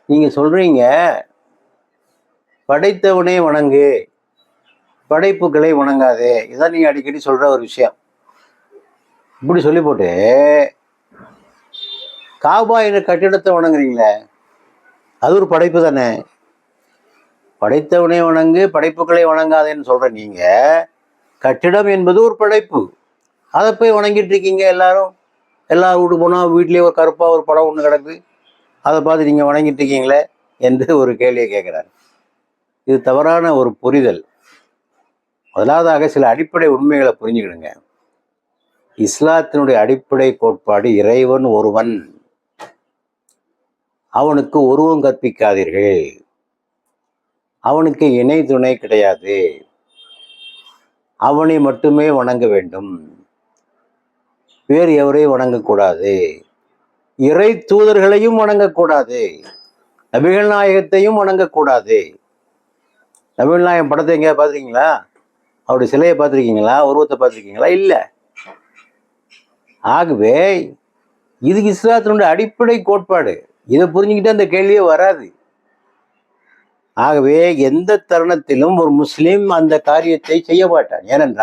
நீங்க சொல்றீங்க படைத்தவனே வணங்கு, படைப்புகளை வணங்காதே. இதான் நீங்க அடிக்கடி சொல்ற ஒரு விஷயம். இப்படி சொல்லி போட்டு காபா என்ற கட்டிடத்தை வணங்குறீங்களே, அது ஒரு படைப்பு தானே. படைத்தவனே வணங்கு, படைப்புகளை வணங்காதேன்னு சொல்ற நீங்க, கட்டிடம் என்பது ஒரு படைப்பு, அதை போய் வணங்கிட்டு இருக்கீங்க எல்லாரும். எல்லா வீட்டுக்கு போனால் வீட்லேயே ஒரு கருப்பாக ஒரு படம் ஒன்று கிடக்கு, அதை பார்த்து நீங்கள் வணங்கிட்டு இருக்கீங்களே என்று ஒரு கேள்வியை கேட்குறாரு. இது தவறான ஒரு புரிதல். முதலாவதாக சில அடிப்படை உண்மைகளை புரிஞ்சுக்கிடுங்க. இஸ்லாத்தினுடைய அடிப்படை கோட்பாடு இறைவன் ஒருவன், அவனுக்கு உருவம் கற்பிக்காதீர்கள், அவனுக்கு இணை துணை கிடையாது, அவனை மட்டுமே வணங்க வேண்டும், வேறு எவரையும் வணங்கக்கூடாது, இறை தூதர்களையும் வணங்கக்கூடாது, நபிகள் நாயகத்தையும் வணங்கக்கூடாது. நபிகள் நாயகம் படத்தை எங்கேயா பார்த்துருக்கீங்களா? அவருடைய சிலையை பார்த்துருக்கீங்களா? உருவத்தை பார்த்துருக்கீங்களா? இல்லை. ஆகவே இது இஸ்லாத்தினுடைய அடிப்படை கோட்பாடு. இதை புரிஞ்சுக்கிட்டு அந்த கேள்வியே வராது. ஆகவே எந்த தருணத்திலும் ஒரு முஸ்லீம் அந்த காரியத்தை செய்ய மாட்டான். ஏனென்றால்